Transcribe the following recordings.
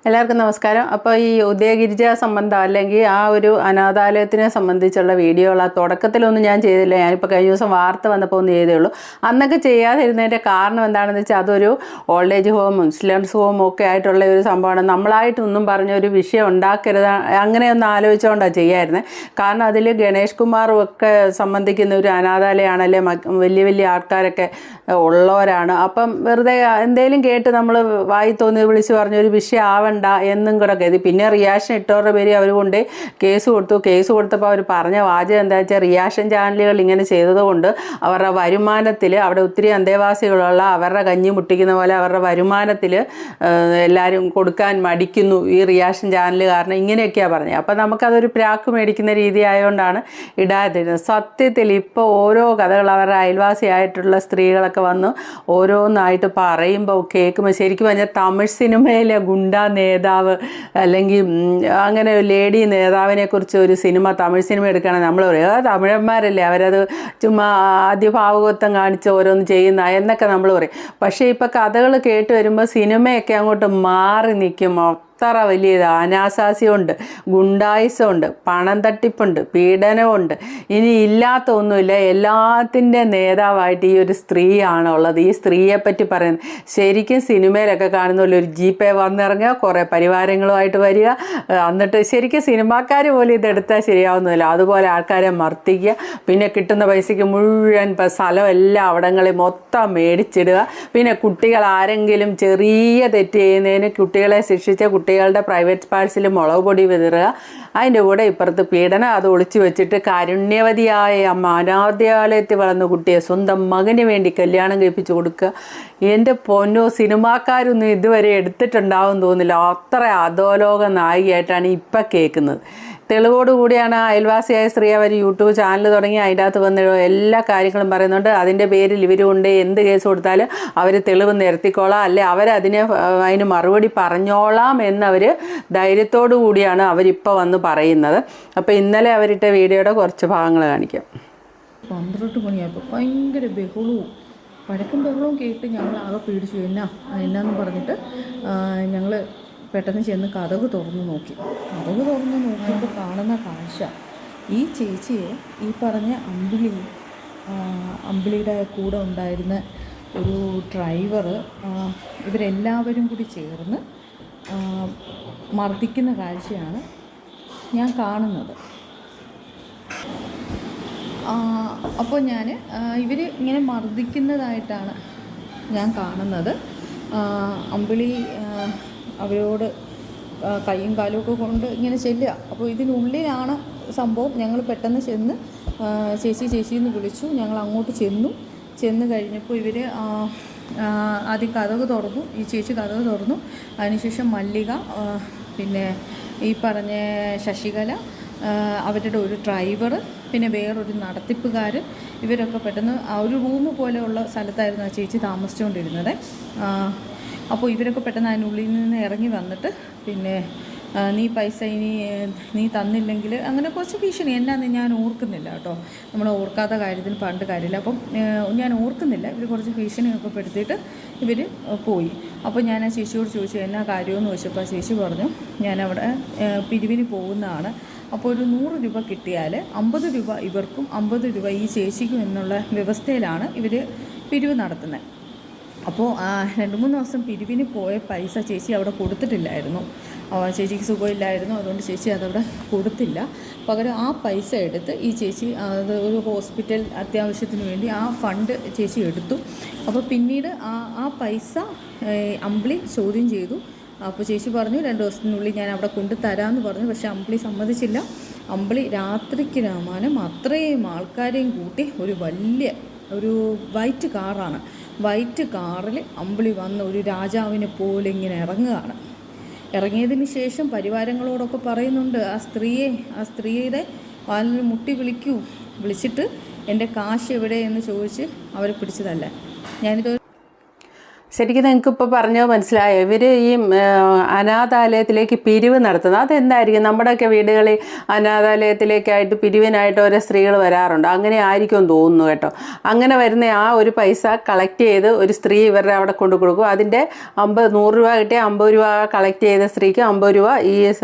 എല്ലാവർക്കും നമസ്കാരം. അപ്പോൾ ഈ ഉദയഗിരിജ സംബന്ധം അല്ലെങ്കിൽ ആ ഒരു അനാഥാലയത്തിനെ സംബന്ധിച്ചുള്ള വീഡിയോകൾ ആ തുടക്കത്തിലൊന്നും ഞാൻ ചെയ്തില്ല. ഞാനിപ്പോൾ കഴിഞ്ഞ ദിവസം വാർത്ത വന്നപ്പോൾ ഒന്ന് ചെയ്തേ ഉള്ളൂ. അന്നൊക്കെ ചെയ്യാതിരുന്നതിൻ്റെ കാരണം എന്താണെന്ന് വെച്ചാൽ അതൊരു ഓൾഡ് ഏജ് ഹോമും ചിൽഡ്രൻസ് ഹോമും ഒക്കെ ആയിട്ടുള്ള ഒരു സംഭവമാണ്. നമ്മളായിട്ടൊന്നും പറഞ്ഞൊരു വിഷയം ഉണ്ടാക്കരുത് അങ്ങനെയൊന്നും ആലോചിച്ചുകൊണ്ടാണ് ചെയ്യായിരുന്നത്. കാരണം അതിൽ ഗണേഷ് കുമാറും ഒക്കെ സംബന്ധിക്കുന്ന ഒരു അനാഥാലയമാണല്ലേ, വലിയ വലിയ ആൾക്കാരൊക്കെ ഉള്ളവരാണ്. അപ്പം വെറുതെ എന്തെങ്കിലും കേട്ട് നമ്മൾ വായി തോന്നി വിളിച്ച് പറഞ്ഞൊരു വിഷയം ആവണ്ട എന്നും കൂടെ കരുതി. പിന്നെ റിയാക്ഷൻ ഇട്ടവരുടെ പേര് അവർ കൊണ്ട് കേസ് കൊടുത്തു. കേസ് കൊടുത്തപ്പോൾ അവർ പറഞ്ഞ വാചകം എന്താ വെച്ചാൽ റിയാക്ഷൻ ചാനലുകൾ ഇങ്ങനെ ചെയ്തതുകൊണ്ട് അവരുടെ വരുമാനത്തിൽ, അവിടെ ഒത്തിരി അന്തേവാസികളുള്ള അവരുടെ കഞ്ഞി മുട്ടിക്കുന്ന പോലെ അവരുടെ വരുമാനത്തിൽ എല്ലാവരും കൊടുക്കാൻ മടിക്കുന്നു ഈ റിയാക്ഷൻ ചാനൽ കാരണം, ഇങ്ങനെയൊക്കെയാണ് പറഞ്ഞത്. അപ്പം നമുക്കതൊരു പ്രാക്ക് മേടിക്കുന്ന രീതി ആയതുകൊണ്ടാണ് ഇടാതിരുന്നത്. സത്യത്തിൽ ഇപ്പോൾ ഓരോ കഥകൾ അവരുടെ അയൽവാസിയായിട്ടുള്ള സ്ത്രീകളൊക്കെ വന്ന് ഓരോന്നായിട്ട് പറയുമ്പോൾ കേൾക്കുമ്പോൾ ശരിക്കും പറഞ്ഞാൽ തമിഴ് സിനിമയിലെ ഗുണ്ടാ നേതാവ് അല്ലെങ്കിൽ അങ്ങനെ ലേഡി നേതാവിനെ കുറിച്ച് ഒരു സിനിമ, തമിഴ് സിനിമ എടുക്കുകയാണെങ്കിൽ നമ്മൾ പറയും തമിഴന്മാരല്ലേ അവരത് ചുമ്മാ ആദ്യഭാവുകത്വം കാണിച്ച് ഓരോന്ന് ചെയ്യുന്ന എന്നൊക്കെ നമ്മൾ പറയും. പക്ഷേ ഇപ്പം കഥകൾ കേട്ട് വരുമ്പോൾ സിനിമയൊക്കെ അങ്ങോട്ട് മാറി നിൽക്കും. അത്ര വലിയ അനാശാസ്യമുണ്ട്, ഗുണ്ടായിസമുണ്ട്, പണം തട്ടിപ്പുണ്ട്, പീഡനമുണ്ട്, ഇനി ഇല്ലാത്ത ഒന്നുമില്ല. എല്ലാത്തിൻ്റെ നേതാവായിട്ട് ഈ ഒരു സ്ത്രീയാണുള്ളത്. ഈ സ്ത്രീയെ പറ്റി പറയുന്നത് ശരിക്കും സിനിമയിലൊക്കെ കാണുന്ന പോലെ ഒരു ജീപ്പേ വന്നിറങ്ങുക, കുറേ പരിവാരങ്ങളുമായിട്ട് വരിക, എന്നിട്ട് ശരിക്കും സിനിമാക്കാർ പോലും ഇതെടുത്താൽ ശരിയാവുന്നില്ല. അതുപോലെ ആൾക്കാരെ മർദ്ദിക്കുക, പിന്നെ കിട്ടുന്ന പൈസയ്ക്ക് മുഴുവൻ സ്ഥലം എല്ലാ അവിടങ്ങളിൽ മൊത്തം മേടിച്ചിടുക, പിന്നെ കുട്ടികൾ ആരെങ്കിലും ചെറിയ തെറ്റ് ചെയ്യുന്നതിന് കുട്ടികളെ ശിക്ഷിച്ച കുട്ടികളുടെ പ്രൈവറ്റ് പാർട്സിൽ മുളക് പൊടി വിതറുക, അതിൻ്റെ കൂടെ ഇപ്പുറത്ത് പീഡനം, അത് ഒളിച്ചു വെച്ചിട്ട് കാരുണ്യവതിയായ അമ്മ അനാഥാലയത്തിൽ വളർന്ന കുട്ടിയെ സ്വന്തം മകന് വേണ്ടി കല്യാണം കഴിപ്പിച്ച് കൊടുക്കുക. എൻ്റെ പൊന്നോ, സിനിമാക്കാരൊന്നും ഇതുവരെ എടുത്തിട്ടുണ്ടാവും തോന്നില്ല. അത്ര അധോലോക നായികയായിട്ടാണ് ഇപ്പം കേൾക്കുന്നത്. തെളിവോടുകൂടിയാണ് അയൽവാസിയായ സ്ത്രീ അവർ യൂട്യൂബ് ചാനൽ തുടങ്ങി അതിൻ്റെ അകത്ത് വന്ന് എല്ലാ കാര്യങ്ങളും പറയുന്നുണ്ട്. അതിൻ്റെ പേരിൽ ഇവർ കൊണ്ട് എന്ത് കേസ് കൊടുത്താലും അവർ തെളിവ് നിരത്തിക്കോളാം, അല്ലെ അതിന് മറുപടി പറഞ്ഞോളാം എന്നവർ ധൈര്യത്തോടു കൂടിയാണ് അവരിപ്പോൾ വന്ന് പറയുന്നത്. അപ്പോൾ ഇന്നലെ അവരിട്ട വീഡിയോയുടെ കുറച്ച് ഭാഗങ്ങൾ കാണിക്കാം. 12 മണിയായപ്പോൾ ഭയങ്കര ബഹളവും ബഹളവും കേട്ട് ഞങ്ങൾ ആകെ പേടിച്ചു. എന്നാന്ന് പറഞ്ഞിട്ട് ഞങ്ങൾ പെട്ടെന്ന് ചെന്ന് കതക് തുറന്ന് നോക്കിയപ്പോൾ കാണുന്ന കാഴ്ച, ഈ ചേച്ചിയെ ഈ പറഞ്ഞ അമ്പിളിയുടെ കൂടെ ഉണ്ടായിരുന്ന ഒരു ഡ്രൈവർ, ഇവരെല്ലാവരും കൂടി ചേർന്ന് മർദ്ദിക്കുന്ന കാഴ്ചയാണ് ഞാൻ കാണുന്നത്. അപ്പോൾ ഇവർ ഇങ്ങനെ മർദ്ദിക്കുന്നതായിട്ടാണ് ഞാൻ കാണുന്നത്. അമ്പിളി അവരോട് കൈയും കാലുമൊക്കെ കൊണ്ട് ഇങ്ങനെ ചെല്ലുക. അപ്പോൾ ഇതിനുള്ളിലാണ് സംഭവം. ഞങ്ങൾ പെട്ടെന്ന് ചെന്ന് ചേച്ചി എന്ന് വിളിച്ചു. ഞങ്ങൾ അങ്ങോട്ട് ചെന്ന് കഴിഞ്ഞപ്പോൾ ഇവർ ആദ്യം കതക് തുറന്നു. ഈ ചേച്ചി കതക് തുറന്നു. അതിനുശേഷം മല്ലിക, പിന്നെ ഈ പറഞ്ഞ ശശികല, അവരുടെ ഒരു ഡ്രൈവർ, പിന്നെ വേറൊരു നടത്തിപ്പുകാരൻ, ഇവരൊക്കെ പെട്ടെന്ന് ആ ഒരു റൂം പോലെയുള്ള സ്ഥലത്തായിരുന്നു ആ ചേച്ചി താമസിച്ചുകൊണ്ടിരുന്നത്. അപ്പോൾ ഇവരൊക്കെ പെട്ടെന്ന് അതിനുള്ളിൽ നിന്ന് ഇറങ്ങി വന്നിട്ട് പിന്നെ നീ പൈസ നീ തന്നില്ലെങ്കിൽ അങ്ങനെ കുറച്ച് ഭീഷണി, എന്നാന്ന് ഞാൻ ഓർക്കുന്നില്ല കേട്ടോ, നമ്മൾ ഓർക്കാത്ത കാര്യത്തിന് പണ്ട് കാര്യമില്ല. അപ്പം ഞാൻ ഓർക്കുന്നില്ല. ഇവർ കുറച്ച് ഭീഷണിയൊക്കെ പെടുത്തിയിട്ട് ഇവർ പോയി. അപ്പോൾ ഞാൻ ആ ചേച്ചിയോട് ചോദിച്ചു എന്നാ കാര്യമെന്ന് ചോദിച്ചപ്പോൾ ആ ചേച്ചി പറഞ്ഞു ഞാനവിടെ പിരിവിന് പോകുന്നതാണ്. അപ്പോൾ ഒരു 100 രൂപ കിട്ടിയാൽ 50 രൂപ ഇവർക്കും 50 രൂപ ഈ ചേച്ചിക്കും എന്നുള്ള വ്യവസ്ഥയിലാണ് ഇവർ പിരിവ് നടത്തുന്നത്. അപ്പോൾ 2-3 ദിവസം പിരിവിന് പോയ പൈസ ചേച്ചി അവിടെ കൊടുത്തിട്ടില്ലായിരുന്നു. ചേച്ചിക്ക് സുഖമില്ലായിരുന്നു, അതുകൊണ്ട് ചേച്ചി അതവിടെ കൊടുത്തില്ല. പകരം ആ പൈസ എടുത്ത് ഈ ചേച്ചി അത് ഒരു ഹോസ്പിറ്റൽ അത്യാവശ്യത്തിന് വേണ്ടി ആ ഫണ്ട് ചേച്ചി എടുത്തു. അപ്പോൾ പിന്നീട് ആ പൈസ അമ്പിളി ചോദ്യം ചെയ്തു. അപ്പോൾ ചേച്ചി പറഞ്ഞു 2 ദിവസത്തിനുള്ളിൽ ഞാൻ അവിടെ കൊണ്ട് തരാമെന്ന് പറഞ്ഞു. പക്ഷേ അമ്പിളി സമ്മതിച്ചില്ല. അമ്പിളി രാത്രിക്ക് രാമാനം അത്രയും ആൾക്കാരെയും കൂട്ടി ഒരു വൈറ്റ് കാറാണ്, വൈറ്റ് കാറിൽ അമ്പിളി വന്ന് ഒരു രാജാവിനെ പോലെ ഇങ്ങനെ ഇറങ്ങുകയാണ്. ഇറങ്ങിയതിന് ശേഷം പരിവാരങ്ങളോടൊക്കെ പറയുന്നുണ്ട് ആ സ്ത്രീയുടെ വാലിൽ മുട്ടി വിളിച്ചിട്ട് എൻ്റെ കാശ് എവിടെ എന്ന് ചോദിച്ച് അവരെ പിടിച്ചതല്ല. ഞാനിത് ശരിക്കും നിങ്ങൾക്ക് ഇപ്പോൾ പറഞ്ഞോ മനസ്സിലായോ? ഇവർ ഈ അനാഥാലയത്തിലേക്ക് പിരിവ് നടത്തുന്നത് അതെന്തായിരിക്കും? നമ്മുടെയൊക്കെ വീടുകളിൽ അനാഥാലയത്തിലേക്കായിട്ട് പിരിവിനായിട്ട് ഓരോ സ്ത്രീകൾ വരാറുണ്ട്. അങ്ങനെ ആയിരിക്കും തോന്നുന്നു കേട്ടോ. അങ്ങനെ വരുന്ന ആ ഒരു പൈസ കളക്ട് ചെയ്ത് ഒരു സ്ത്രീ ഇവരുടെ അവിടെ കൊണ്ടു കൊടുക്കും. അതിൻ്റെ 100 രൂപ കിട്ടിയ 50 രൂപ കളക്ട് ചെയ്ത സ്ത്രീക്ക് 50 രൂപ ഈ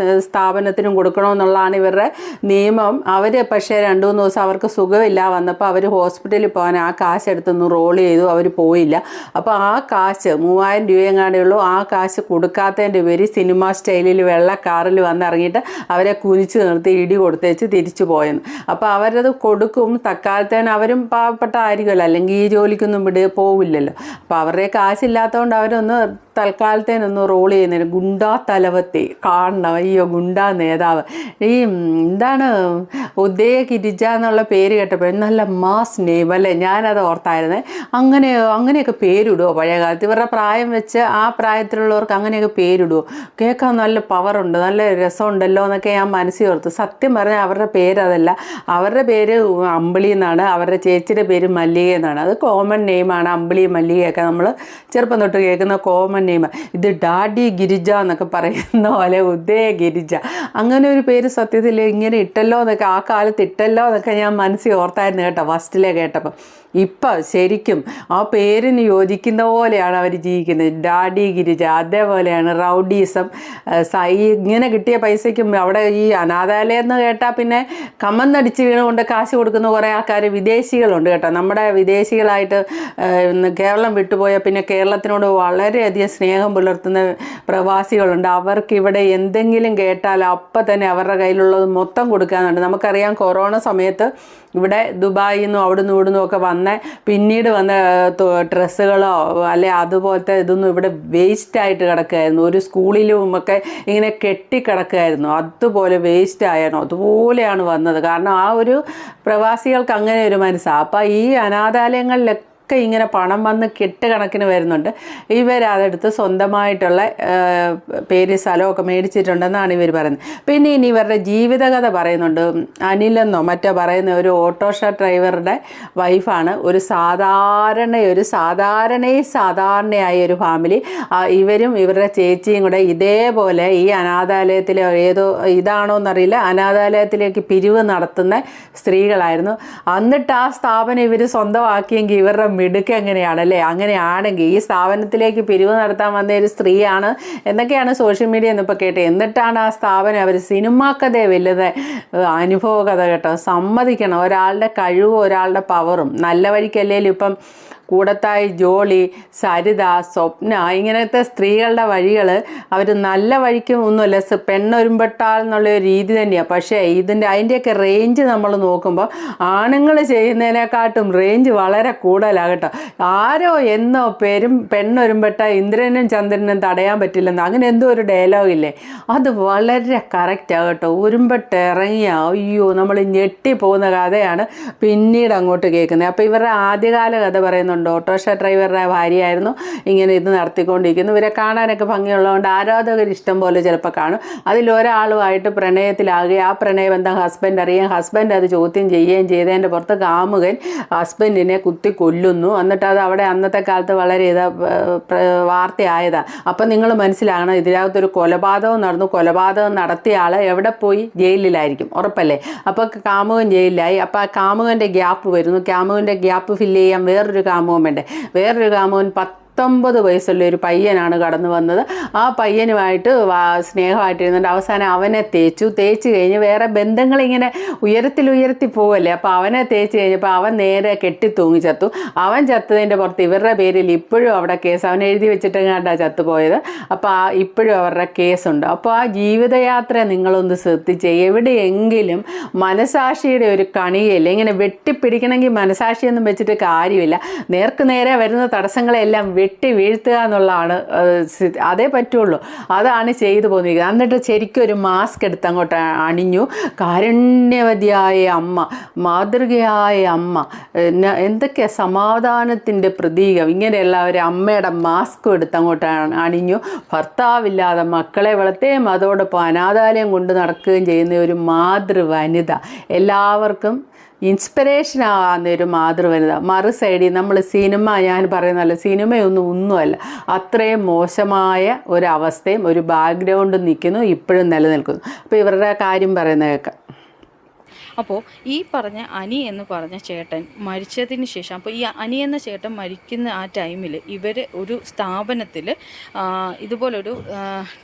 സ്ഥാപനത്തിനും കൊടുക്കണമെന്നുള്ളതാണ് ഇവരുടെ നിയമം. അവർ പക്ഷേ 2-3 ദിവസം അവർക്ക് സുഖമില്ല വന്നപ്പോൾ അവർ ഹോസ്പിറ്റലിൽ പോകാൻ ആ കാശ് എടുത്തൊന്ന് റോൾ ചെയ്തു. അവർ പോയില്ല. അപ്പോൾ ആ കാശ് 3000 രൂപയെങ്ങാണ്ടേ ഉള്ളൂ. ആ കാശ് കൊടുക്കാത്തതിൻ്റെ പേര് സിനിമ സ്റ്റൈലിൽ വെള്ള കാറിൽ വന്നിറങ്ങിയിട്ട് അവരെ കുനിച്ച് നിർത്തി ഇടി കൊടുത്തേച്ച് തിരിച്ചു പോയെന്ന്. അപ്പോൾ അവരത് കൊടുക്കും. തക്കാലത്തേന് അവരും പാവപ്പെട്ട ആയിരിക്കുമല്ലോ, അല്ലെങ്കിൽ ഈ ജോലിക്കൊന്നും പോവില്ലല്ലോ. അപ്പോൾ അവരുടെ കാശില്ലാത്തതുകൊണ്ട് അവരൊന്ന് തൽക്കാലത്തേനൊന്ന് റോൾ ചെയ്യുന്നതിന് ഗുണ്ടാ തലവത്തി കാണണം. അയ്യോ, ഗുണ്ടാ നേതാവ്. ഈ എന്താണ് ഉദയഗിരിജ എന്നുള്ള പേര് കേട്ടപ്പോൾ നല്ല മാസ് നെയിം അല്ലേ? ഞാനത് ഓർത്തായിരുന്നേ. അങ്ങനെയൊക്കെ പേരിടുമോ പഴയ കാലത്ത്? ഇവരുടെ പ്രായം വെച്ച് ആ പ്രായത്തിലുള്ളവർക്ക് അങ്ങനെയൊക്കെ പേരിടുമോ? കേൾക്കാൻ നല്ല പവറുണ്ട്, നല്ല രസമുണ്ടല്ലോ എന്നൊക്കെ ഞാൻ മനസ്സിൽ ഓർത്തു. സത്യം പറഞ്ഞാൽ അവരുടെ പേരതല്ല. അവരുടെ പേര് അമ്പിളി എന്നാണ്. അവരുടെ ചേച്ചിയുടെ പേര് മല്ലിക എന്നാണ്. അത് കോമൺ നെയിമാണ്. അമ്പിളി മല്ലികയൊക്കെ നമ്മൾ ചെറുപ്പം തൊട്ട് കേൾക്കുന്ന കോമൺ നെയിം. ഇത് ഡാഡി ഗിരിജ എന്നൊക്കെ പറയുന്ന പോലെ ഉദയഗിരിജ, അങ്ങനെ ഒരു പേര് സത്യത്തിൽ ഇങ്ങനെ ഇട്ടല്ലോ എന്നൊക്കെ ആ കാലത്ത് ഇട്ടല്ലോ എന്നൊക്കെ ഞാൻ മനസ്സിൽ ഓർത്തായിരുന്നു കേട്ടോ ഫസ്റ്റിലെ കേട്ടപ്പോൾ. ഇപ്പം ശരിക്കും ആ പേരിന് യോജിക്കുന്ന പോലെയാണ് അവർ ജീവിക്കുന്നത്. ഡാഡി ഗിരിജ അതേപോലെയാണ്. റൗഡീസം ഇങ്ങനെ കിട്ടിയ പൈസയ്ക്കും അവിടെ ഈ അനാഥാലയം എന്ന് കേട്ടാൽ പിന്നെ കമന്നടിച്ച് വീണുകൊണ്ട് കാശ് കൊടുക്കുന്ന കുറേ ആൾക്കാർ വിദേശികളുണ്ട് കേട്ടോ. നമ്മുടെ വിദേശികളായിട്ട് കേരളം വിട്ടുപോയ പിന്നെ കേരളത്തിനോട് വളരെയധികം സ്നേഹം പുലർത്തുന്ന പ്രവാസികളുണ്ട്. അവർക്കിവിടെ എന്തെങ്കിലും കേട്ടാൽ അപ്പം തന്നെ അവരുടെ കയ്യിലുള്ളത് മൊത്തം കൊടുക്കാനുണ്ട്. നമുക്കറിയാം കൊറോണ സമയത്ത് ഇവിടെ ദുബായിൽ നിന്നും അവിടെ നിന്ന് ഇവിടുന്നും ഒക്കെ പിന്നീട് വന്ന ഡ്രസ്സുകളോ അല്ലെ അതുപോലത്തെ ഇതൊന്നും ഇവിടെ വേസ്റ്റായിട്ട് കിടക്കുകയായിരുന്നു. ഒരു സ്കൂളിലും ഒക്കെ ഇങ്ങനെ കെട്ടിക്കിടക്കുകയായിരുന്നു. അതുപോലെ വേസ്റ്റ് ആയിരുന്നു. അതുപോലെയാണ് വന്നത്. കാരണം ആ ഒരു പ്രവാസികൾക്ക് അങ്ങനെ ഒരു മനസ്സാണ്. അപ്പം ഈ അനാഥാലയങ്ങളിലൊക്കെ ഇങ്ങനെ പണം വന്ന് കെട്ടുകണക്കിന് വരുന്നുണ്ട്. ഇവരതെടുത്ത് സ്വന്തമായിട്ടുള്ള പേര് സ്ഥലമൊക്കെ മേടിച്ചിട്ടുണ്ടെന്നാണ് ഇവർ പറയുന്നത്. പിന്നെ ഇനി ഇവരുടെ ജീവിതകഥ പറയുന്നുണ്ട്. അനിലെന്നോ മറ്റോ പറയുന്ന ഒരു ഓട്ടോറിക്ഷ ഡ്രൈവറുടെ വൈഫാണ്. ഒരു സാധാരണയായ ഒരു ഫാമിലി. ഇവരും ഇവരുടെ ചേച്ചിയും കൂടെ ഇതേപോലെ ഈ അനാഥാലയത്തിലെ ഏതോ ഇതാണോന്നറിയില്ല, അനാഥാലയത്തിലേക്ക് പിരിവ് നടത്തുന്ന സ്ത്രീകളായിരുന്നു. എന്നിട്ട് ആ സ്ഥാപനം ഇവർ സ്വന്തമാക്കിയെങ്കിൽ ഇവരുടെ മിടുക്ക് എങ്ങനെയാണല്ലേ? അങ്ങനെയാണെങ്കിൽ ഈ സ്ഥാപനത്തിലേക്ക് പിരിവ് നടത്താൻ വന്ന ഒരു സ്ത്രീയാണ് എന്നൊക്കെയാണ് സോഷ്യൽ മീഡിയ എന്നിപ്പോൾ കേട്ടത്. എന്നിട്ടാണ് ആ സ്ഥാപനം അവർ സിനിമാ കഥയെ വലുത് അനുഭവ കഥ കേട്ടോ. സമ്മതിക്കണം, ഒരാളുടെ കഴിവും ഒരാളുടെ പവറും. നല്ല വഴിക്കല്ലേലും ഇപ്പം കൂടത്തായി ജോളി, സരിത, സ്വപ്ന ഇങ്ങനത്തെ സ്ത്രീകളുടെ വഴികൾ അവർ നല്ല വഴിക്കും ഒന്നുമല്ല, പെണ്ണൊരുമ്പെട്ടാൽ എന്നുള്ള ഒരു രീതി തന്നെയാണ്. പക്ഷേ അതിൻ്റെയൊക്കെ റേഞ്ച് നമ്മൾ നോക്കുമ്പോൾ ആണുങ്ങൾ ചെയ്യുന്നതിനെക്കാട്ടും റേഞ്ച് വളരെ കൂടുതലാകട്ടോ. ആരോ എന്നോ പെണ്ണൊരുമ്പെട്ട ഇന്ദ്രനും ചന്ദ്രനും തടയാൻ പറ്റില്ലെന്ന് അങ്ങനെ എന്തോ ഒരു ഡയലോഗില്ലേ, അത് വളരെ കറക്റ്റാകട്ടോ. ഉരുമ്പെട്ട് ഇറങ്ങിയ അയ്യോ നമ്മൾ ഞെട്ടിപ്പോകുന്ന കഥയാണ് പിന്നീട് അങ്ങോട്ട് കേൾക്കുന്നത്. അപ്പോൾ ഇവരുടെ ആദ്യകാല കഥ പറയുന്നുണ്ട്. ഓട്ടോറിക്ഷ ഡ്രൈവറുടെ ഭാര്യയായിരുന്നു ഇങ്ങനെ ഇത് നടത്തിക്കൊണ്ടിരിക്കുന്നു. ഇവരെ കാണാനൊക്കെ ഭംഗിയുള്ളതുകൊണ്ട് ആരാധകർ ഇഷ്ടം പോലെ ചിലപ്പോൾ കാണും. അതിലൊരാളുമായിട്ട് പ്രണയത്തിലാകുകയും ആ പ്രണയബന്ധം ഹസ്ബൻഡ് അറിയാം. ഹസ്ബൻഡ് അത് ചോദ്യം ചെയ്യുകയും ചെയ്തതിൻ്റെ പുറത്ത് കാമുകൻ ഹസ്ബൻഡിനെ കുത്തി കൊല്ലുന്നു. എന്നിട്ട് അത് അവിടെ അന്നത്തെ കാലത്ത് വളരെ വാർത്തയായതാണ്. അപ്പം നിങ്ങൾ മനസ്സിലാകണം, ഇതിനകത്തൊരു കൊലപാതകം നടന്നു. കൊലപാതകം നടത്തിയ ആൾ എവിടെ പോയി? ജയിലിലായിരിക്കും ഉറപ്പല്ലേ. അപ്പോൾ കാമുകൻ ജയിലിലായി. അപ്പോൾ ആ കാമുകൻ്റെ ഗ്യാപ്പ് വരുന്നു. കാമുകൻ്റെ ഗ്യാപ്പ് ഫില്ല് ചെയ്യാൻ വേറൊരു കാമുകൻ വേണ്ടേ? വേറൊരു കാമുകൻ 19 വയസ്സുള്ള ഒരു പയ്യനാണ് കടന്നു വന്നത്. ആ പയ്യനുമായിട്ട് സ്നേഹമായിട്ടിരുന്നുണ്ട്. അവസാനം അവനെ തേച്ച് കഴിഞ്ഞ് വേറെ ബന്ധങ്ങളിങ്ങനെ ഉയരത്തി പോവല്ലേ. അപ്പോൾ അവനെ തേച്ച് കഴിഞ്ഞപ്പോൾ അവൻ നേരെ കെട്ടിത്തൂങ്ങി ചത്തു. അവൻ ചത്തതിൻ്റെ പുറത്ത് ഇവരുടെ പേരിൽ ഇപ്പോഴും അവിടെ കേസ് അവൻ എഴുതി വെച്ചിട്ടെങ്ങാണ്ടാണ് ചത്തുപോയത്. അപ്പോൾ ഇപ്പോഴും അവരുടെ കേസുണ്ട്. അപ്പോൾ ആ ജീവിതയാത്ര നിങ്ങളൊന്ന് ശ്രദ്ധിച്ച്, എവിടെയെങ്കിലും മനസാക്ഷിയുടെ ഒരു കണിയല്ലേ ഇങ്ങനെ വെട്ടിപ്പിടിക്കണമെങ്കിൽ മനസാക്ഷിയൊന്നും വെച്ചിട്ട് കാര്യമില്ല. നേർക്ക് നേരെ വരുന്ന തടസ്സങ്ങളെല്ലാം വെട്ടി വീഴ്ത്തുക എന്നുള്ളതാണ്, അതേ പറ്റുള്ളൂ. അതാണ് ചെയ്തു പോന്നിരിക്കുന്നത്. എന്നിട്ട് ശരിക്കും ഒരു മാസ്ക് എടുത്ത് അങ്ങോട്ട് അണിഞ്ഞു. കാരുണ്യവതിയായ അമ്മ, മാതൃകയായ അമ്മ, എന്തൊക്കെയാ സമാധാനത്തിൻ്റെ പ്രതീകം, ഇങ്ങനെയുള്ള ഒരു അമ്മയുടെ മാസ്കും എടുത്ത് അങ്ങോട്ട് അണിഞ്ഞു. ഭർത്താവില്ലാതെ മക്കളെ വളർത്തുകയും അതോടൊപ്പം അനാഥാലയം കൊണ്ട് നടക്കുകയും ചെയ്യുന്ന ഒരു മാതൃവനിത. എല്ലാവർക്കും ഇൻസ്പിറേഷൻ ആകുന്നൊരു മാതൃവനിത. മറു സൈഡിൽ നമ്മൾ സിനിമ, ഞാൻ പറയുന്നതല്ല, ഒന്നുമല്ല, അത്രയും മോശമായ ഒരവസ്ഥയും ഒരു ബാക്ക്ഗ്രൗണ്ടും നിൽക്കുന്നു, ഇപ്പോഴും നിലനിൽക്കുന്നു. അപ്പോൾ ഇവരുടെ കാര്യം പറയുന്നത് കേൾക്കാം. അപ്പോൾ ഈ പറഞ്ഞ അനി എന്ന് പറഞ്ഞ ചേട്ടൻ മരിച്ചതിന് ശേഷം, അപ്പോൾ ഈ അനി എന്ന ചേട്ടൻ മരിക്കുന്ന ആ ടൈമിൽ ഇവർ ഒരു സ്ഥാപനത്തിൽ, ഇതുപോലൊരു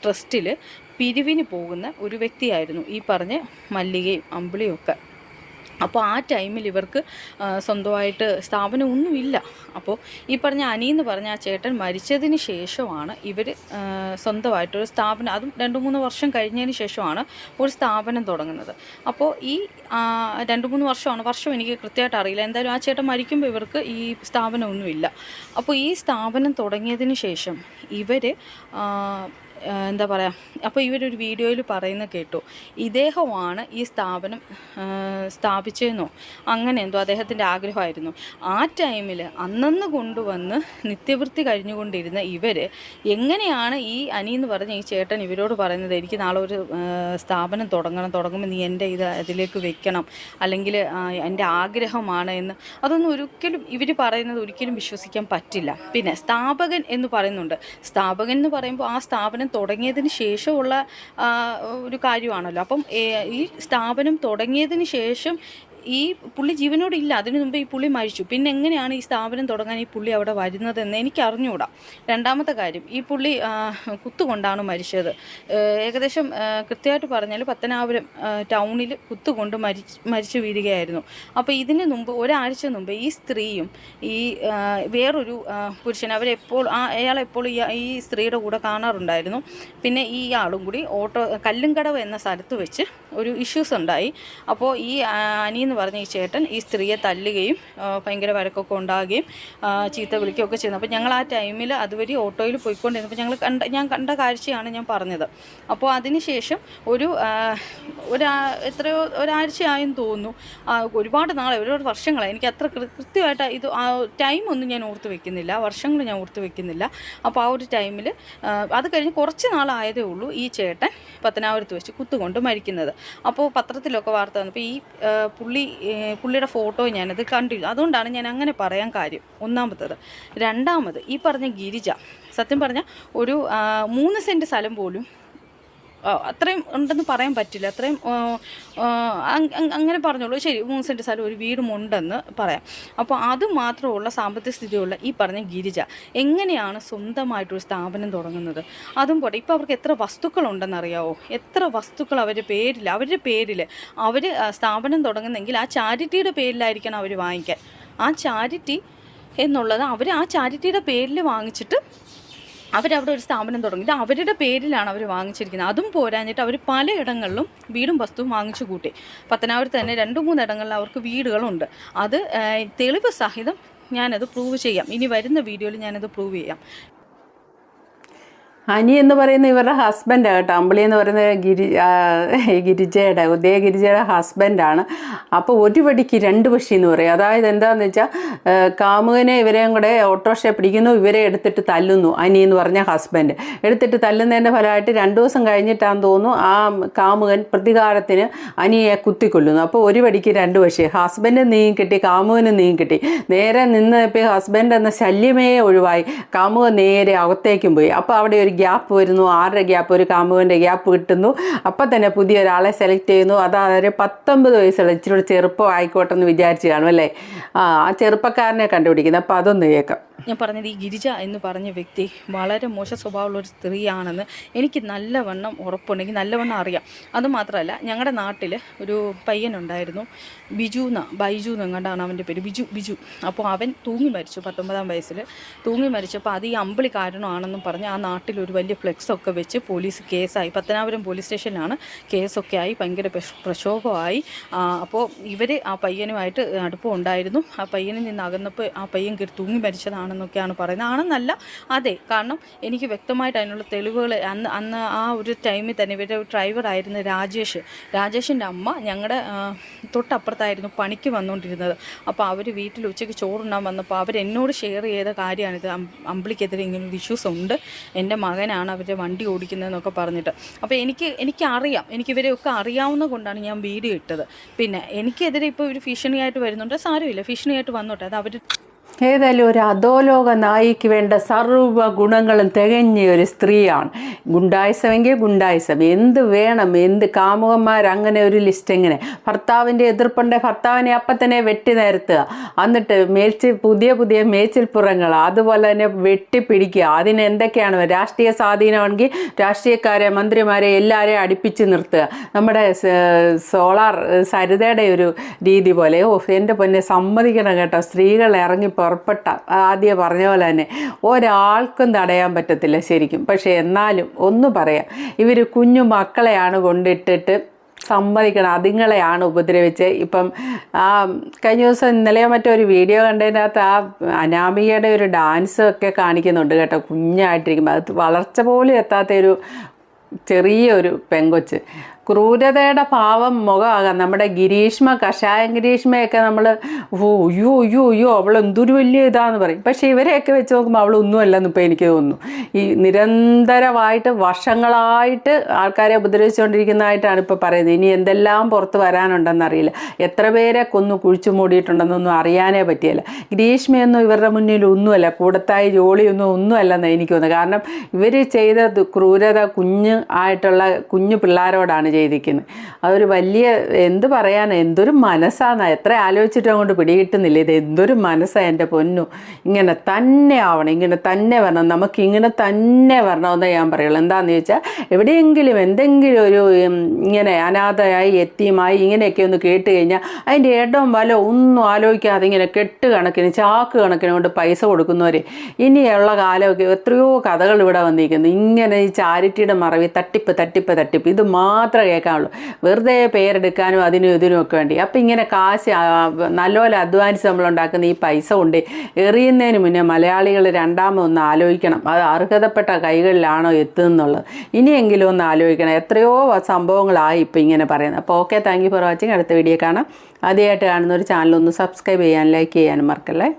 ട്രസ്റ്റിൽ പിരിവിന് പോകുന്ന ഒരു വ്യക്തിയായിരുന്നു ഈ പറഞ്ഞ മല്ലികയും അമ്പിളിയും ഒക്കെ. അപ്പോൾ ആ ടൈമിൽ ഇവർക്ക് സ്വന്തമായിട്ട് സ്ഥാപനം ഒന്നുമില്ല. അപ്പോൾ ഈ പറഞ്ഞ അനി എന്ന് പറഞ്ഞ ആ ചേട്ടൻ മരിച്ചതിന് ശേഷമാണ് ഇവർ സ്വന്തമായിട്ടൊരു സ്ഥാപനം, അതും 2-3 വർഷം കഴിഞ്ഞതിന് ശേഷമാണ് ഒരു സ്ഥാപനം തുടങ്ങുന്നത്. അപ്പോൾ ഈ 2-3 വർഷം എനിക്ക് കൃത്യമായിട്ട് അറിയില്ല, എന്തായാലും ആ ചേട്ടൻ മരിക്കുമ്പോൾ ഇവർക്ക് ഈ സ്ഥാപനമൊന്നുമില്ല. അപ്പോൾ ഈ സ്ഥാപനം തുടങ്ങിയതിന് ശേഷം ഇവർ എന്താ പറയുക, അപ്പോൾ ഇവരൊരു വീഡിയോയിൽ പറയുന്ന കേട്ടു, ഇദ്ദേഹമാണ് ഈ സ്ഥാപനം സ്ഥാപിച്ചതെന്നോ അങ്ങനെ എന്തോ അദ്ദേഹത്തിൻ്റെ ആഗ്രഹമായിരുന്നു. ആ ടൈമിൽ അന്നന്ന് കൊണ്ടുവന്ന് നിത്യവൃത്തി കഴിഞ്ഞുകൊണ്ടിരുന്ന ഇവർ എങ്ങനെയാണ് ഈ അനി എന്ന് പറഞ്ഞ ഈ ചേട്ടൻ ഇവരോട് പറയുന്നത്, എനിക്ക് നാളെ ഒരു സ്ഥാപനം തുടങ്ങുമ്പോൾ നീ എൻ്റെ അതിലേക്ക് വെക്കണം, അല്ലെങ്കിൽ എൻ്റെ ആഗ്രഹമാണ് എന്ന്. അതൊന്നും ഒരിക്കലും ഇവർ പറയുന്നത് ഒരിക്കലും വിശ്വസിക്കാൻ പറ്റില്ല. പിന്നെ സ്ഥാപകൻ എന്ന് പറയുന്നുണ്ട്. സ്ഥാപകൻ എന്ന് പറയുമ്പോൾ ആ സ്ഥാപനം തുടങ്ങിയതിന് ശേഷമുള്ള ഒരു കാര്യമാണല്ലോ. അപ്പം ഈ സ്ഥാപനം തുടങ്ങിയതിന് ശേഷം ഈ പുള്ളി ജീവനോടില്ല, അതിനു മുമ്പ് ഈ പുള്ളി മരിച്ചു. പിന്നെ എങ്ങനെയാണ് ഈ സ്ഥാപനം തുടങ്ങാൻ ഈ പുള്ളി അവിടെ വരുന്നതെന്ന് എനിക്ക് അറിഞ്ഞുകൂടാ. രണ്ടാമത്തെ കാര്യം, ഈ പുള്ളി കുത്തുകൊണ്ടാണ് മരിച്ചത്. ഏകദേശം കൃത്യമായിട്ട് പറഞ്ഞാൽ പത്തനാപുരം ടൗണിൽ കുത്തുകൊണ്ട് മരിച്ചു വീഴുകയായിരുന്നു. അപ്പോൾ ഇതിന് മുമ്പ് ഒരാഴ്ച മുമ്പ് ഈ സ്ത്രീയും ഈ വേറൊരു പുരുഷൻ അയാളെപ്പോൾ ഈ സ്ത്രീയുടെ കൂടെ കാണാറുണ്ടായിരുന്നു. പിന്നെ ഈ ആളും കൂടി കല്ലുംകടവ് എന്ന സ്ഥലത്ത് വെച്ച് ഒരു ഇഷ്യൂസ് ഉണ്ടായി. അപ്പോൾ ഈ അനി എന്ന് പറഞ്ഞ ഈ ചേട്ടൻ ഈ സ്ത്രീയെ തല്ലുകയും ഭയങ്കര വഴക്കൊക്കെ ഉണ്ടാകുകയും ചീത്ത വിളിക്കുകയൊക്കെ ചെയ്യുന്നു. അപ്പോൾ ഞങ്ങൾ ആ ടൈമിൽ അതുവഴി ഓട്ടോയിൽ പോയിക്കൊണ്ടിരുന്നപ്പോൾ ഞാൻ കണ്ട കാഴ്ചയാണ് ഞാൻ പറഞ്ഞത്. അപ്പോൾ അതിനുശേഷം ഒരാഴ്ചയായെന്ന് തോന്നുന്നു, ഒരുപാട് വർഷങ്ങളായി, എനിക്ക് അത്ര കൃത്യമായിട്ട് ഇത് ടൈമൊന്നും ഞാൻ ഓർത്ത് വെക്കുന്നില്ല, വർഷങ്ങൾ ഞാൻ ഓർത്ത് വെക്കുന്നില്ല. അപ്പോൾ ആ ഒരു ടൈമിൽ അത് കഴിഞ്ഞ് കുറച്ച് നാളായതേ ഉള്ളൂ ഈ ചേട്ടൻ പത്തനാപുരത്ത് വെച്ച് കുത്തുകൊണ്ട് മരിക്കുന്നത്. അപ്പോൾ പത്രത്തിലൊക്കെ വാർത്ത വന്നപ്പോൾ ഈ പുള്ളിയുടെ ഫോട്ടോ ഞാനത് കണ്ടില്ല. അതുകൊണ്ടാണ് ഞാൻ അങ്ങനെ പറയാൻ കാര്യം, ഒന്നാമത്തത്. രണ്ടാമത്, ഈ പറഞ്ഞ ഗിരിജ സത്യം പറഞ്ഞാൽ ഒരു 3 സെൻറ്റ് സ്ഥലം പോലും അത്രയും ഉണ്ടെന്ന് പറയാൻ പറ്റില്ല, അത്രയും അങ്ങനെ പറഞ്ഞോളൂ, ശരി, 3 സെൻറ്റ് സ്ഥലം ഒരു വീടും ഉണ്ടെന്ന് പറയാം. അപ്പോൾ അത് മാത്രമുള്ള സാമ്പത്തിക സ്ഥിതിയുള്ള ഈ പറഞ്ഞ ഗിരിജ എങ്ങനെയാണ് സ്വന്തമായിട്ടൊരു സ്ഥാപനം തുടങ്ങുന്നത്? അതും പോട്ടെ, ഇപ്പോൾ അവർക്ക് എത്ര വസ്തുക്കളുണ്ടെന്നറിയാവോ? എത്ര വസ്തുക്കൾ അവരുടെ പേരിൽ അവർ സ്ഥാപനം തുടങ്ങുന്നെങ്കിൽ ആ ചാരിറ്റിയുടെ പേരിലായിരിക്കണം അവർ വാങ്ങിക്കാൻ. ആ ചാരിറ്റി എന്നുള്ളത് അവർ ആ ചാരിറ്റിയുടെ പേരിൽ വാങ്ങിച്ചിട്ട് അവരവിടെ ഒരു സ്ഥാപനം തുടങ്ങി. ഇത് അവരുടെ പേരിലാണ് അവർ വാങ്ങിച്ചിരിക്കുന്നത്. അതും പോരാഞ്ഞിട്ട് അവർ പലയിടങ്ങളിലും വീടും വസ്തുവും വാങ്ങിച്ചു കൂട്ടി. പത്തനാപുരത്ത് തന്നെ 2-3 ഇടങ്ങളിൽ അവർക്ക് വീടുകളുണ്ട്. അത് തെളിവ് സഹിതം ഞാനത് പ്രൂവ് ചെയ്യാം. ഇനി വരുന്ന വീഡിയോയിൽ ഞാനത് പ്രൂവ് ചെയ്യാം. അനി എന്ന് പറയുന്ന ഇവരുടെ ഹസ്ബൻഡാണ് കേട്ടോ. അമ്പിളി എന്ന് പറയുന്നത് ഗിരിജയുടെ ഉദയഗിരിജയുടെ ഹസ്ബൻഡാണ്. അപ്പോൾ ഒരു വടിക്ക് 2 പക്ഷി എന്ന് പറയും. അതായത് എന്താണെന്ന് വെച്ചാൽ കാമുകനെ ഇവരെയും കൂടെ ഓട്ടോറിക്ഷ പിടിക്കുന്നു, ഇവരെ എടുത്തിട്ട് തല്ലുന്നു. അനി എന്ന് പറഞ്ഞ ഹസ്ബൻഡ് എടുത്തിട്ട് തല്ലുന്നതിൻ്റെ ഫലമായിട്ട് 2 ദിവസം കഴിഞ്ഞിട്ടാണെന്ന് തോന്നുന്നു ആ കാമുകൻ പ്രതികാരത്തിന് അനിയെ കുത്തിക്കൊല്ലുന്നു. അപ്പോൾ ഒരു വടിക്ക് 2 പക്ഷി. ഹസ്ബൻഡ് നീങ്ങി കിട്ടി, കാമുകന് നീങ്ങി കിട്ടി. നേരെ നിന്നപ്പോൾ ഹസ്ബൻഡ് എന്ന ശല്യമേ ഒഴിവായി. കാമുകൻ നേരെ അകത്തേക്കും പോയി. അപ്പോൾ അവിടെ ഒരു ഗ്യാപ്പ് വരുന്നു, 6 ഗ്യാപ്പ്, ഒരു കാമുകൻ്റെ ഗ്യാപ്പ് കിട്ടുന്നു. അപ്പം തന്നെ പുതിയ ഒരാളെ സെലക്ട് ചെയ്യുന്നു. അതായത് 19 വയസ്സുള്ള ഇച്ചിരി ചെറുപ്പം ആയിക്കോട്ടെ എന്ന് വിചാരിച്ച് കാണും അല്ലേ. ആ ചെറുപ്പക്കാരനെ കണ്ടുപിടിക്കുന്നത്. അപ്പോൾ അതൊന്ന് കേൾക്കാം. ഞാൻ പറഞ്ഞത്, ഈ ഗിരിജ എന്ന് പറഞ്ഞ വ്യക്തി വളരെ മോശ സ്വഭാവമുള്ളൊരു സ്ത്രീയാണെന്ന് എനിക്ക് നല്ലവണ്ണം ഉറപ്പുണ്ടെങ്കിൽ നല്ലവണ്ണം അറിയാം. അതുമാത്രമല്ല, ഞങ്ങളുടെ നാട്ടിൽ ഒരു പയ്യനുണ്ടായിരുന്നു, ബൈജു എങ്ങാണ്ടാണ് അവൻ്റെ പേര്, ബിജു. അപ്പോൾ അവൻ തൂങ്ങി മരിച്ചു 19-ാം വയസ്സിൽ. തൂങ്ങി മരിച്ചപ്പോൾ അത് ഈ അമ്പിളി കാരണമാണെന്നും പറഞ്ഞ് ആ നാട്ടിൽ ഒരു വലിയ ഫ്ലെക്സൊക്കെ വെച്ച് പോലീസ് കേസായി. പത്തനാപുരം പോലീസ് സ്റ്റേഷനിലാണ് കേസൊക്കെ ആയി, ഭയങ്കര പ്രക്ഷോഭമായി. അപ്പോൾ ഇവർ ആ പയ്യനുമായിട്ട് അടുപ്പം ഉണ്ടായിരുന്നു. ആ പയ്യനിൽ നിന്ന് അകന്നപ്പോൾ ആ പയ്യൻ തൂങ്ങി മരിച്ചതാണെന്നൊക്കെയാണ് പറയുന്നത്. ആണെന്നല്ല, അതെ, കാരണം എനിക്ക് വ്യക്തമായിട്ട് അതിനുള്ള തെളിവുകൾ അന്ന് ആ ഒരു ടൈമിൽ തന്നെ ഇവരുടെ ഡ്രൈവറായിരുന്ന രാജേഷിൻ്റെ അമ്മ ഞങ്ങളുടെ തൊട്ടപ്പുറത്തായിരുന്നു പണിക്ക് വന്നുകൊണ്ടിരുന്നത്. അപ്പോൾ അവർ വീട്ടിൽ ഉച്ചയ്ക്ക് ചോറുണ്ണാൻ വന്നപ്പോൾ അവരെന്നോട് ഷെയർ ചെയ്ത കാര്യമാണിത്. അമ്പിളിക്കെതിരെ ഇങ്ങനൊരു ഇഷ്യൂസ് ഉണ്ട്, എൻ്റെ മകനാണ് അവരുടെ വണ്ടി ഓടിക്കുന്നതെന്നൊക്കെ പറഞ്ഞിട്ട്. അപ്പോൾ എനിക്കറിയാം, എനിക്കിവരെയൊക്കെ അറിയാവുന്നത് കൊണ്ടാണ് ഞാൻ വീഡിയോ ഇട്ടത്. പിന്നെ എനിക്കെതിരെ ഇപ്പോൾ ഒരു ഭീഷണിയായിട്ട് വരുന്നുണ്ട്, സാരമില്ല, ഭീഷണിയായിട്ട് വന്നോട്ടെ, അത് അവർ ഏതായാലും ഒരു അധോലോക നായിക്ക് വേണ്ട സർവ്വ ഗുണങ്ങളും തികഞ്ഞ ഒരു സ്ത്രീയാണ്. ഗുണ്ടായിസമെങ്കിൽ ഗുണ്ടായിസം, എന്ത് വേണം, എന്ത് കാമുകന്മാർ, അങ്ങനെ ഒരു ലിസ്റ്റ്. എങ്ങനെ ഭർത്താവിൻ്റെ എതിർപ്പുണ്ടെ ഭർത്താവിനെ അപ്പം തന്നെ വെട്ടി നിരത്തുക, എന്നിട്ട് പുതിയ മേച്ചിൽപ്പുറങ്ങൾ അതുപോലെ തന്നെ വെട്ടിപ്പിടിക്കുക. അതിന് എന്തൊക്കെയാണ് രാഷ്ട്രീയ സ്വാധീനമാണെങ്കിൽ രാഷ്ട്രീയക്കാരെ, മന്ത്രിമാരെ എല്ലാവരെയും അടുപ്പിച്ച് നിർത്തുക. നമ്മുടെ സോളാർ സരിതയുടെ ഒരു രീതി പോലെ, എൻ്റെ പൊന്നെ സമ്മതിക്കണം കേട്ടോ, സ്ത്രീകൾ ഇറങ്ങി പുറപ്പെട്ട ആദ്യം പറഞ്ഞ പോലെ തന്നെ ഒരാൾക്കും തടയാൻ പറ്റത്തില്ല ശരിക്കും. പക്ഷേ എന്നാലും ഒന്ന് പറയാം, ഇവർ കുഞ്ഞു മക്കളെയാണ് കൊണ്ടിട്ടിട്ട് സമ്മതിക്കണം, അതുങ്ങളെയാണ് ഉപദ്രവിച്ച്. ഇപ്പം കഴിഞ്ഞ ദിവസം ഇന്നലെയോ മറ്റൊരു വീഡിയോ കണ്ടതിനകത്ത് അനാമികയുടെ ഒരു ഡാൻസ് ഒക്കെ കാണിക്കുന്നുണ്ട് കേട്ടോ, കുഞ്ഞായിട്ടിരിക്കുമ്പോൾ. അത് വളർച്ച പോലും എത്താത്തൊരു ചെറിയൊരു പെങ്കൊച്ച്, ക്രൂരതയുടെ ഭാവം മുഖമാകാം. നമ്മുടെ കഷായം ഗിരീഷ്മയൊക്കെ നമ്മൾ അയ്യോ അവൾ എന്തൊരു വലിയ ഇതാന്ന് പറയും. പക്ഷേ ഇവരെയൊക്കെ വെച്ച് നോക്കുമ്പോൾ അവളൊന്നുമല്ലെന്ന് ഇപ്പോൾ എനിക്ക് തോന്നുന്നു. ഈ നിരന്തരമായിട്ട് വർഷങ്ങളായിട്ട് ആൾക്കാരെ ഉപദ്രവിച്ചുകൊണ്ടിരിക്കുന്നതായിട്ടാണ് ഇപ്പോൾ പറയുന്നത്. ഇനി എന്തെല്ലാം പുറത്ത് വരാനുണ്ടെന്നറിയില്ല. എത്ര പേരെ കുഴിച്ചു മൂടിയിട്ടുണ്ടെന്നൊന്നും അറിയാനേ പറ്റിയല്ല. ഗ്രീഷ്മയൊന്നും ഇവരുടെ മുന്നിൽ ഒന്നുമല്ല, കൂടത്തായി ഒന്നും അല്ലെന്ന് എനിക്ക് തോന്നുന്നത്. കാരണം ഇവർ ചെയ്ത ക്രൂരത കുഞ്ഞു പിള്ളേരോടാണ് ചെയ്തിരിക്കുന്നത്. അതൊരു വലിയ എന്ത് പറയാനാണ്, എന്തൊരു മനസ്സാണ്. എത്ര ആലോചിച്ചിട്ടും അങ്ങോട്ട് പിടികിട്ടുന്നില്ല. ഇത് എന്തൊരു മനസ്സാണ് എൻ്റെ പൊന്നു. ഇങ്ങനെ തന്നെ ആവണം, ഇങ്ങനെ തന്നെ വരണം, നമുക്ക് ഇങ്ങനെ തന്നെ വരണമെന്നേ ഞാൻ പറയുള്ളൂ. എന്താണെന്ന് ചോദിച്ചാൽ എവിടെയെങ്കിലും എന്തെങ്കിലും ഒരു ഇങ്ങനെ അനാഥയായി എത്തിയുമായി ഇങ്ങനെയൊക്കെ ഒന്ന് കേട്ട് കഴിഞ്ഞാൽ അതിൻ്റെ ഇടവും വലോ ഒന്നും ആലോചിക്കാതെ ഇങ്ങനെ ചാക്ക് കണക്കിന് കൊണ്ട് പൈസ കൊടുക്കുന്നവർ ഇനിയുള്ള കാലമൊക്കെ എത്രയോ കഥകൾ ഇവിടെ വന്നിരിക്കുന്നു. ഇങ്ങനെ ഈ ചാരിറ്റിയുടെ മറവി തട്ടിപ്പ് ഇത് മാത്രമേ കേൾക്കാനുള്ളൂ. വെറുതെ പേരെടുക്കാനും അതിനും ഇതിനും ഒക്കെ വേണ്ടി. അപ്പം ഇങ്ങനെ കാശ് നല്ലപോലെ അധ്വാനിച്ച് നമ്മളുണ്ടാക്കുന്ന ഈ പൈസ കൊണ്ട് എറിയുന്നതിന് മുന്നേ മലയാളികൾ രണ്ടാമതൊന്ന് ആലോചിക്കണം, അത് അർഹതപ്പെട്ട കൈകളിലാണോ എത്തുന്നുള്ളത്. ഇനിയെങ്കിലും ഒന്ന് ആലോചിക്കണം. എത്രയോ സംഭവങ്ങളായി ഇപ്പം ഇങ്ങനെ പറയുന്നത്. അപ്പോൾ okay, thank you for watching. അടുത്ത വീഡിയോ കാണാം. ആദ്യമായിട്ട് കാണുന്ന ഒരു ചാനലൊന്ന് സബ്സ്ക്രൈബ് ചെയ്യാനും ലൈക്ക് ചെയ്യാനും മറക്കല്ലേ.